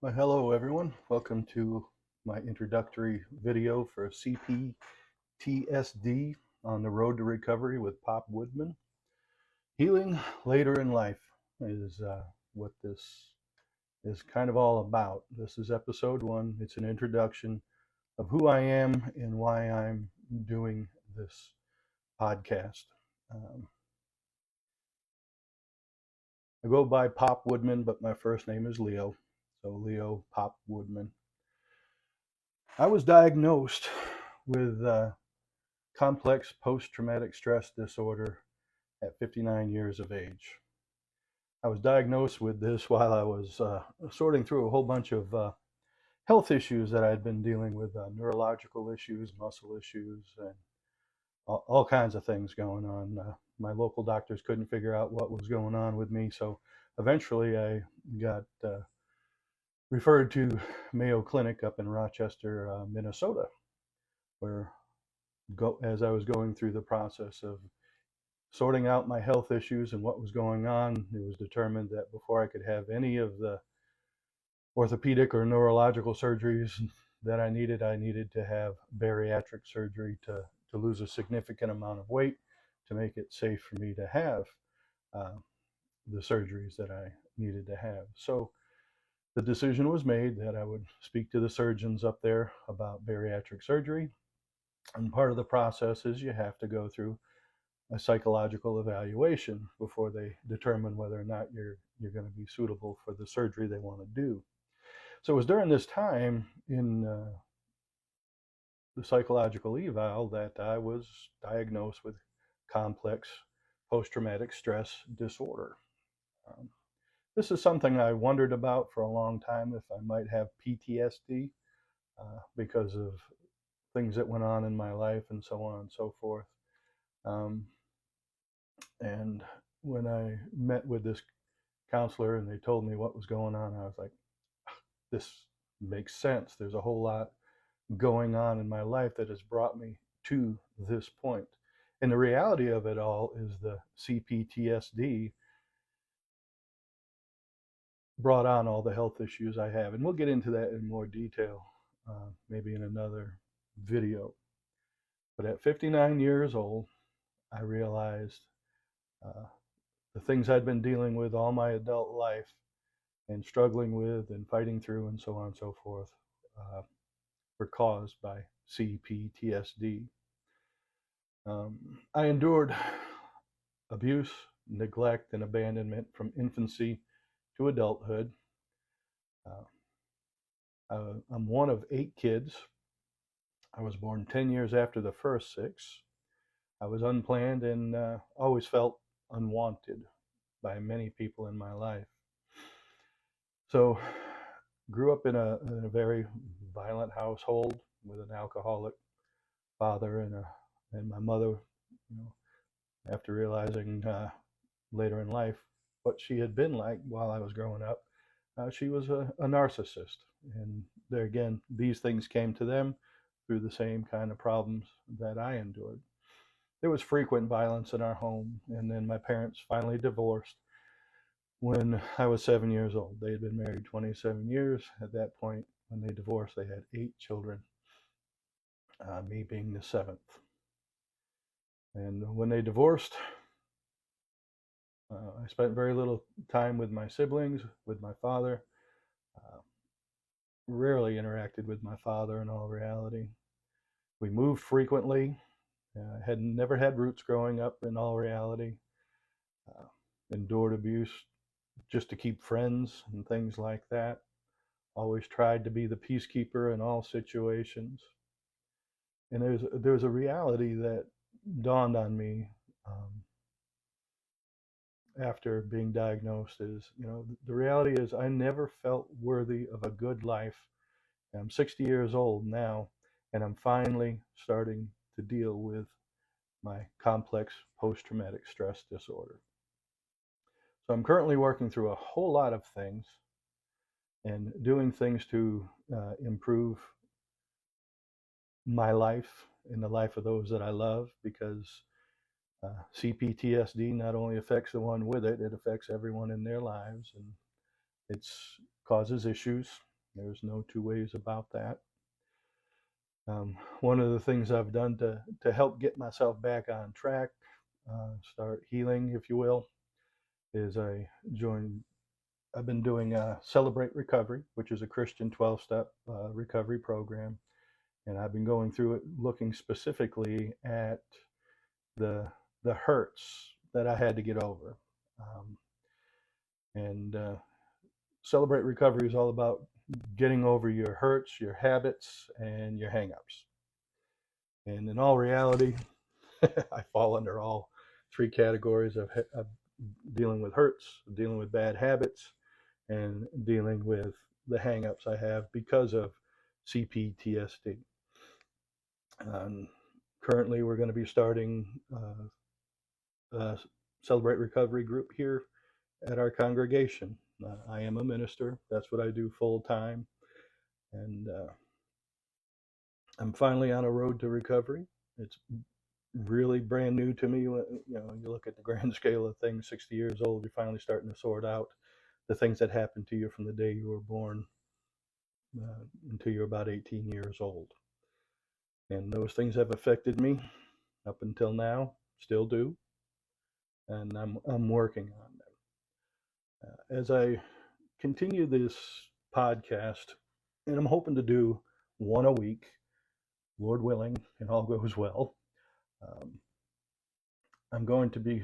Well, hello everyone. Welcome to my introductory video for C-PTSD on the road to recovery with Pop Woodman. Healing later in life is what this is kind of all about. This is episode one. It's an introduction of who I am and why I'm doing this podcast. Um, I go by Pop Woodman, but my first name is Leo. So Leo Pop Woodman. I was diagnosed with complex post-traumatic stress disorder at 59 years of age. I was diagnosed with this while I was sorting through a whole bunch of health issues that I'd been dealing with, neurological issues, muscle issues, and all kinds of things going on. My local doctors couldn't figure out what was going on with me, so eventually I got referred to Mayo Clinic up in Rochester, Minnesota, where as I was going through the process of sorting out my health issues and what was going on, it was determined that before I could have any of the orthopedic or neurological surgeries that I needed to have bariatric surgery to lose a significant amount of weight to make it safe for me to have uh, the surgeries that I needed to have. So the decision was made that I would speak to the surgeons up there about bariatric surgery. And part of the process is you have to go through a psychological evaluation before they determine whether or not you're going to be suitable for the surgery they want to do. So it was during this time in the psychological eval that I was diagnosed with complex post-traumatic stress disorder. Um, this is something I wondered about for a long time, if I might have PTSD because of things that went on in my life and so on and so forth. Um, and when I met with this counselor and they told me what was going on, I was like, this makes sense. There's a whole lot going on in my life that has brought me to this point. And the reality of it all is the C-PTSD brought on all the health issues I have. And we'll get into that in more detail, maybe in another video. But at 59 years old, I realized uh, the things I'd been dealing with all my adult life and struggling with and fighting through and so on and so forth uh, were caused by C-PTSD. I endured abuse, neglect, and abandonment from infancy to adulthood. Uh, I'm one of 8 kids. I was born 10 years after the first 6. I was unplanned and always felt unwanted by many people in my life. So, grew up in a very violent household with an alcoholic father and my mother, you know, after realizing later in life what she had been like while I was growing up, she was a narcissist. And there again, these things came to them through the same kind of problems that I endured. There was frequent violence in our home, and then my parents finally divorced when I was 7 years old. They had been married 27 years. At that point, when they divorced, they had 8 children, me being the seventh. And when they divorced, I spent very little time with my siblings, with my father. Uh, Rarely interacted with my father in all reality. We moved frequently. Had never had roots growing up in all reality. Uh, Endured abuse just to keep friends and things like that. Always tried to be the peacekeeper in all situations. And there's a reality that dawned on me after being diagnosed is, the reality is I never felt worthy of a good life. I'm 60 years old now, and I'm finally starting to deal with my complex post-traumatic stress disorder. So I'm currently working through a whole lot of things and doing things to improve my life and the life of those that I love, because CPTSD not only affects the one with it, it affects everyone in their lives, and it causes issues. There's no two ways about that. One of the things I've done to help get myself back on track, start healing, if you will, is I've been doing Celebrate Recovery, which is a Christian 12-step recovery program. And I've been going through it looking specifically at the hurts that I had to get over. And Celebrate Recovery is all about getting over your hurts, your habits, and your hangups. And in all reality, I fall under all three categories of dealing with hurts, dealing with bad habits, and dealing with the hangups I have because of C-PTSD. Currently, we're going to be starting a Celebrate Recovery group here at our congregation. I am a minister. That's what I do full time. And I'm finally on a road to recovery. It's really brand new to me. You look at the grand scale of things, 60 years old, you're finally starting to sort out the things that happened to you from the day you were born until you're about 18 years old. And those things have affected me up until now, still do. And I'm working on them. As I continue this podcast, and I'm hoping to do one a week, Lord willing, and all goes well. I'm going to be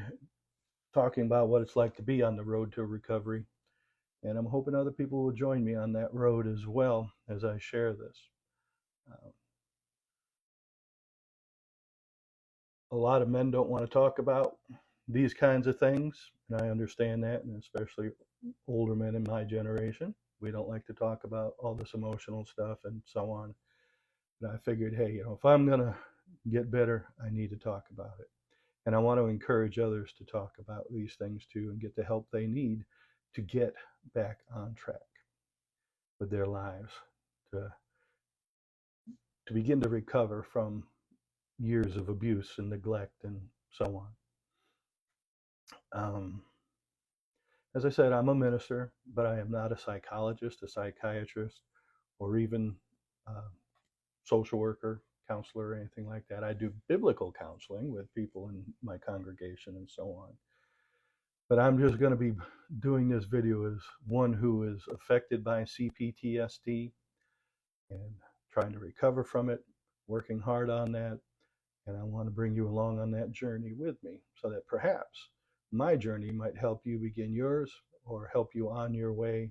talking about what it's like to be on the road to recovery, and I'm hoping other people will join me on that road as well as I share this. A lot of men don't want to talk about these kinds of things, and I understand that, and especially older men in my generation. We don't like to talk about all this emotional stuff and so on. And I figured, hey, if I'm going to get better, I need to talk about it. And I want to encourage others to talk about these things too and get the help they need to get back on track with their lives, to begin to recover from years of abuse and neglect and so on. As I said, I'm a minister, but I am not a psychologist, a psychiatrist, or even a social worker, counselor, or anything like that. I do biblical counseling with people in my congregation and so on. But I'm just going to be doing this video as one who is affected by C-PTSD and trying to recover from it, working hard on that. And I want to bring you along on that journey with me so that perhaps my journey might help you begin yours or help you on your way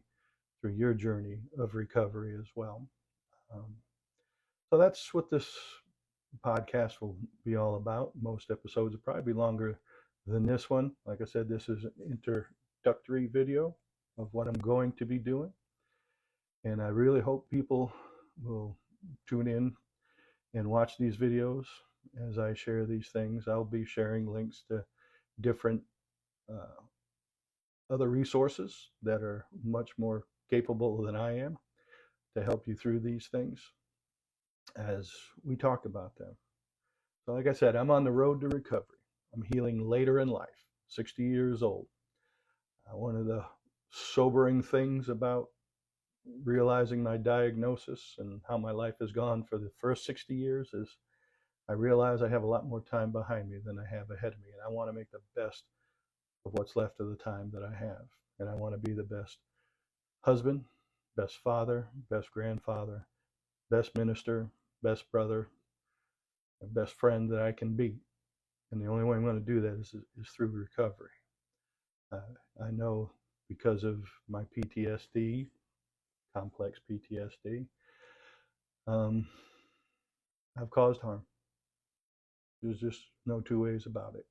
through your journey of recovery as well. So that's what this podcast will be all about. Most episodes will probably be longer than this one. Like I said, this is an introductory video of what I'm going to be doing. And I really hope people will tune in and watch these videos as I share these things. I'll be sharing links to different other resources that are much more capable than I am to help you through these things as we talk about them. So like I said, I'm on the road to recovery. I'm healing later in life, 60 years old. One of the sobering things about realizing my diagnosis and how my life has gone for the first 60 years is I realize I have a lot more time behind me than I have ahead of me. And I want to make the best of what's left of the time that I have. And I want to be the best husband, best father, best grandfather, best minister, best brother, and best friend that I can be. And the only way I'm going to do that is through recovery. I know because of my PTSD, complex PTSD, I've caused harm. There's just no two ways about it.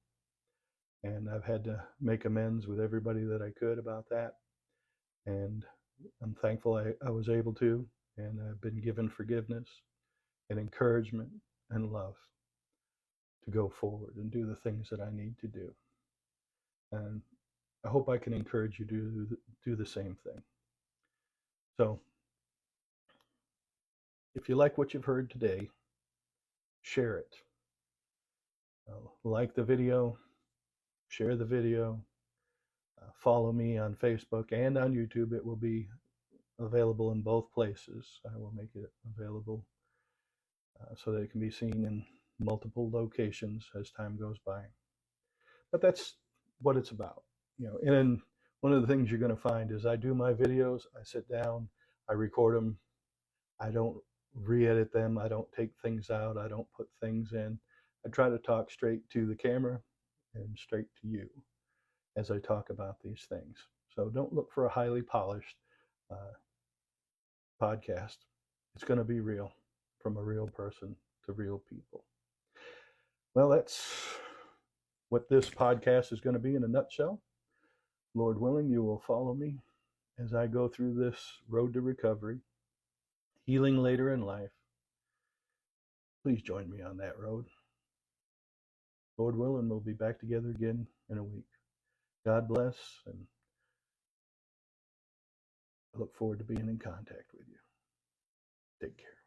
And I've had to make amends with everybody that I could about that. And I'm thankful I was able to. And I've been given forgiveness and encouragement and love to go forward and do the things that I need to do. And I hope I can encourage you to do the same thing. So if you like what you've heard today, share it. Like the video, share the video, follow me on Facebook and on YouTube. It will be available in both places. I will make it available so that it can be seen in multiple locations as time goes by. But that's what it's about, you know. And one of the things you're going to find is I do my videos, I sit down, I record them, I don't re-edit them, I don't take things out, I don't put things in. I try to talk straight to the camera and straight to you as I talk about these things. So don't look for a highly polished podcast. It's going to be real, from a real person to real people. Well, that's what this podcast is going to be in a nutshell. Lord willing, you will follow me as I go through this road to recovery, healing later in life. Please join me on that road. Lord willing, we'll be back together again in a week. God bless, and I look forward to being in contact with you. Take care.